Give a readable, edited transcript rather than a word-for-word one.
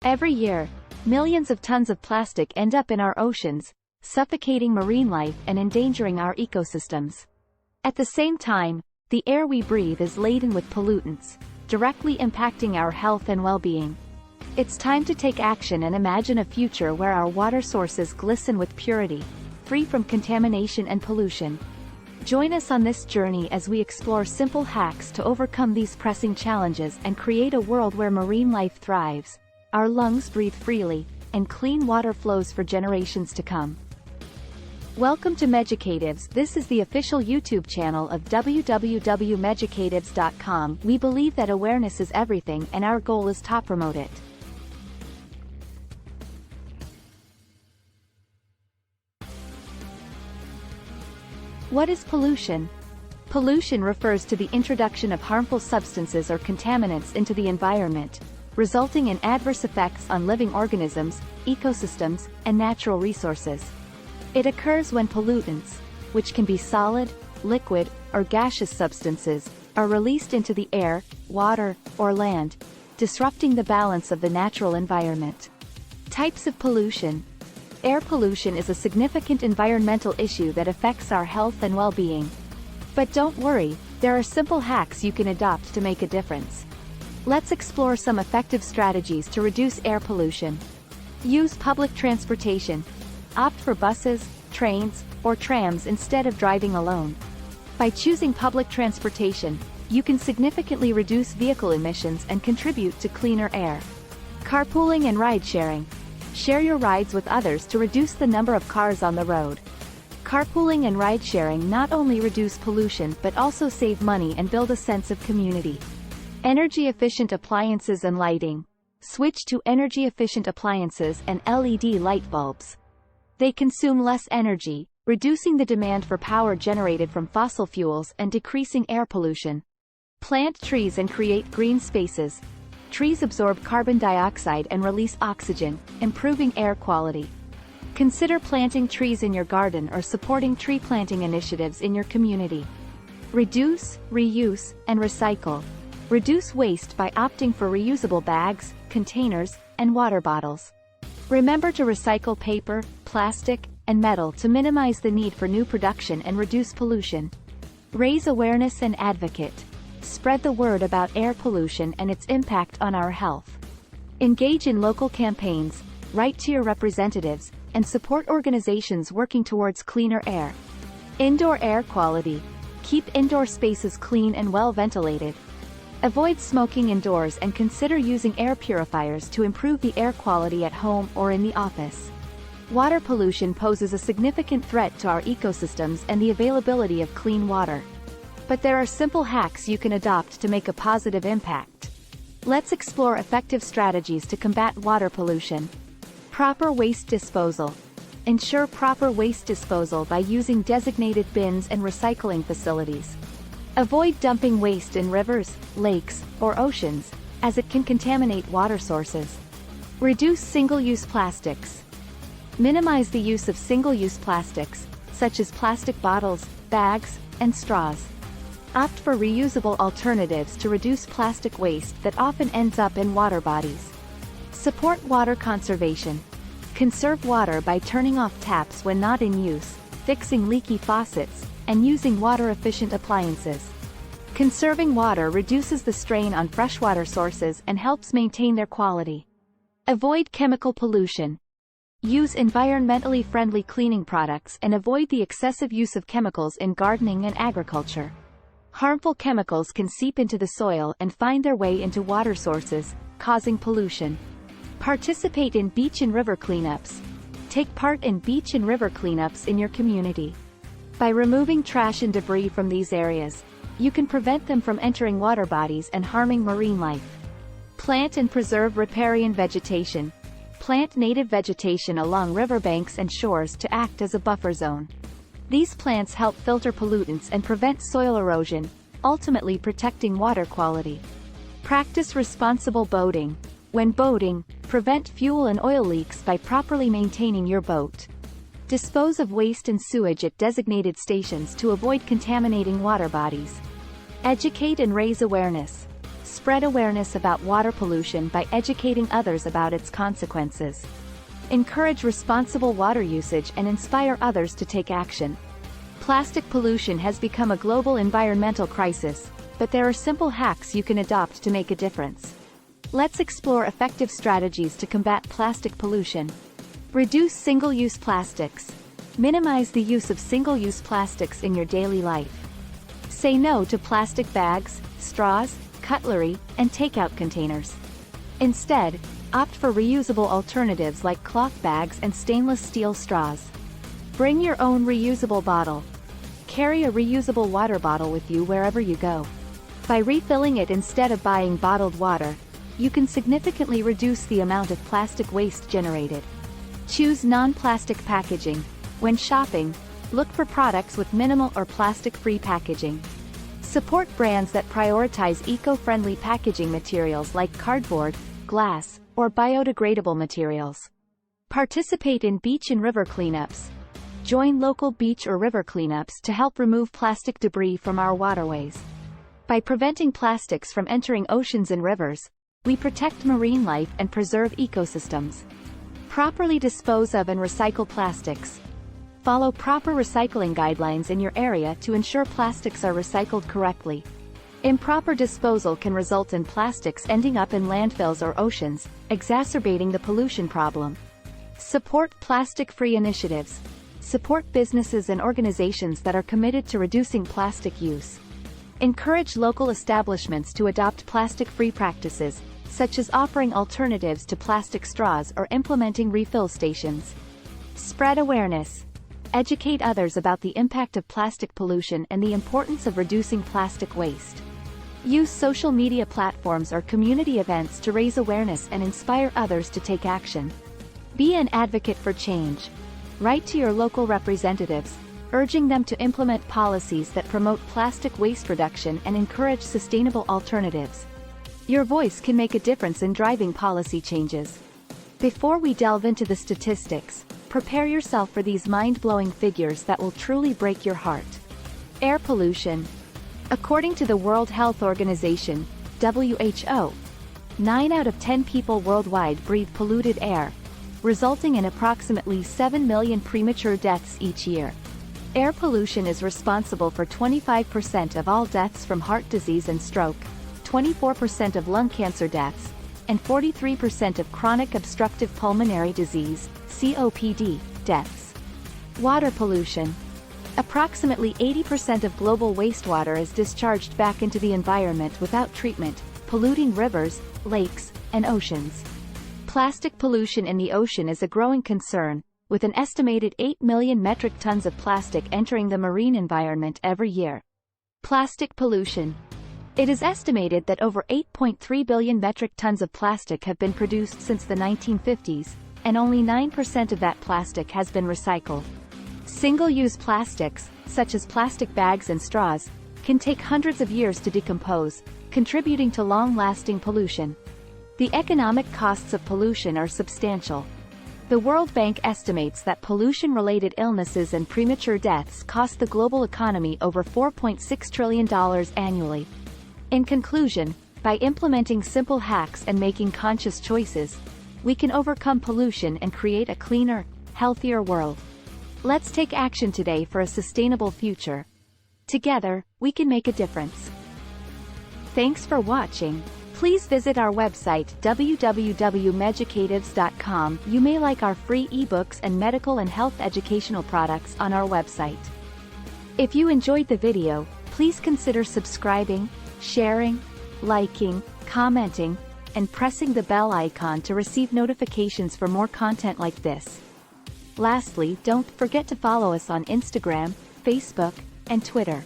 Every year, millions of tons of plastic end up in our oceans, suffocating marine life and endangering our ecosystems. At the same time, the air we breathe is laden with pollutants, directly impacting our health and well-being. It's time to take action and imagine a future where our water sources glisten with purity, free from contamination and pollution. Join us on this journey as we explore simple hacks to overcome these pressing challenges and create a world where marine life thrives, our lungs breathe freely, and clean water flows for generations to come. Welcome to Meducatives. This is the official YouTube channel of www.meducatives.com. We believe that awareness is everything and our goal is to promote it. What is pollution? Pollution refers to the introduction of harmful substances or contaminants into the environment, resulting in adverse effects on living organisms, ecosystems, and natural resources. It occurs when pollutants, which can be solid, liquid, or gaseous substances, are released into the air, water, or land, disrupting the balance of the natural environment. Types of pollution. Air pollution is a significant environmental issue that affects our health and well-being. But don't worry, there are simple hacks you can adopt to make a difference. Let's explore some effective strategies to reduce air pollution. Use public transportation. Opt for buses, trains, or trams instead of driving alone. By choosing public transportation, you can significantly reduce vehicle emissions and contribute to cleaner air. Carpooling and ride-sharing. Share your rides with others to reduce the number of cars on the road. Carpooling and ride-sharing not only reduce pollution but also save money and build a sense of community. Energy-efficient appliances and lighting. Switch to energy-efficient appliances and LED light bulbs. They consume less energy, reducing the demand for power generated from fossil fuels and decreasing air pollution. Plant trees and create green spaces. Trees absorb carbon dioxide and release oxygen, improving air quality. Consider planting trees in your garden or supporting tree planting initiatives in your community. Reduce, reuse, and recycle. Reduce waste by opting for reusable bags, containers, and water bottles. Remember to recycle paper, plastic, and metal to minimize the need for new production and reduce pollution. Raise awareness and advocate. Spread the word about air pollution and its impact on our health. Engage in local campaigns, write to your representatives, and support organizations working towards cleaner air. Indoor air quality. Keep indoor spaces clean and well ventilated. Avoid smoking indoors and consider using air purifiers to improve the air quality at home or in the office. Water pollution poses a significant threat to our ecosystems and the availability of clean water. But there are simple hacks you can adopt to make a positive impact. Let's explore effective strategies to combat water pollution. Proper waste disposal. Ensure proper waste disposal by using designated bins and recycling facilities. Avoid dumping waste in rivers, lakes, or oceans, as it can contaminate water sources. Reduce single-use plastics. Minimize the use of single-use plastics, such as plastic bottles, bags, and straws. Opt for reusable alternatives to reduce plastic waste that often ends up in water bodies. Support water conservation. Conserve water by turning off taps when not in use, fixing leaky faucets, and using water-efficient appliances. Conserving water reduces the strain on freshwater sources and helps maintain their quality. Avoid chemical pollution. Use environmentally friendly cleaning products and avoid the excessive use of chemicals in gardening and agriculture. Harmful chemicals can seep into the soil and find their way into water sources, causing pollution. Participate in beach and river cleanups. Take part in beach and river cleanups in your community. By removing trash and debris from these areas, you can prevent them from entering water bodies and harming marine life. Plant and preserve riparian vegetation. Plant native vegetation along riverbanks and shores to act as a buffer zone. These plants help filter pollutants and prevent soil erosion, ultimately protecting water quality. Practice responsible boating. When boating, prevent fuel and oil leaks by properly maintaining your boat. Dispose of waste and sewage at designated stations to avoid contaminating water bodies. Educate and raise awareness. Spread awareness about water pollution by educating others about its consequences. Encourage responsible water usage and inspire others to take action. Plastic pollution has become a global environmental crisis, but there are simple hacks you can adopt to make a difference. Let's explore effective strategies to combat plastic pollution. Reduce single-use plastics. Minimize the use of single-use plastics in your daily life. Say no to plastic bags, straws, cutlery, and takeout containers. Instead, opt for reusable alternatives like cloth bags and stainless steel straws. Bring your own reusable bottle. Carry a reusable water bottle with you wherever you go. By refilling it instead of buying bottled water, you can significantly reduce the amount of plastic waste generated. Choose non-plastic packaging. When shopping, look for products with minimal or plastic-free packaging. Support brands that prioritize eco-friendly packaging materials like cardboard, glass, or biodegradable materials. Participate in beach and river cleanups. Join local beach or river cleanups to help remove plastic debris from our waterways. By preventing plastics from entering oceans and rivers, we protect marine life and preserve ecosystems. Properly dispose of and recycle plastics. Follow proper recycling guidelines in your area to ensure plastics are recycled correctly. Improper disposal can result in plastics ending up in landfills or oceans, exacerbating the pollution problem. Support plastic-free initiatives. Support businesses and organizations that are committed to reducing plastic use. Encourage local establishments to adopt plastic-free practices, such as offering alternatives to plastic straws or implementing refill stations. Spread awareness. Educate others about the impact of plastic pollution and the importance of reducing plastic waste. Use social media platforms or community events to raise awareness and inspire others to take action. Be an advocate for change. Write to your local representatives, urging them to implement policies that promote plastic waste reduction and encourage sustainable alternatives. Your voice can make a difference in driving policy changes. Before we delve into the statistics, prepare yourself for these mind-blowing figures that will truly break your heart. Air pollution. According to the World Health Organization, WHO, 9 out of 10 people worldwide breathe polluted air, resulting in approximately 7 million premature deaths each year. Air pollution is responsible for 25% of all deaths from heart disease and stroke, 24% of lung cancer deaths, and 43% of chronic obstructive pulmonary disease, COPD, deaths. Water pollution. Approximately 80% of global wastewater is discharged back into the environment without treatment, polluting rivers, lakes, and oceans. Plastic pollution in the ocean is a growing concern, with an estimated 8 million metric tons of plastic entering the marine environment every year. Plastic pollution. It is estimated that over 8.3 billion metric tons of plastic have been produced since the 1950s, and only 9% of that plastic has been recycled. Single-use plastics, such as plastic bags and straws, can take hundreds of years to decompose, contributing to long-lasting pollution. The economic costs of pollution are substantial. The World Bank estimates that pollution-related illnesses and premature deaths cost the global economy over $4.6 trillion annually. In conclusion, by implementing simple hacks and making conscious choices, we can overcome pollution and create a cleaner, healthier world. Let's take action today for a sustainable future. Together, we can make a difference. Thanks for watching. Please visit our website www.meducatives.com. You may like our free ebooks and medical and health educational products on our website. If you enjoyed the video, please consider subscribing, sharing, liking, commenting, and pressing the bell icon to receive notifications for more content like this. Lastly, don't forget to follow us on Instagram, Facebook, and Twitter.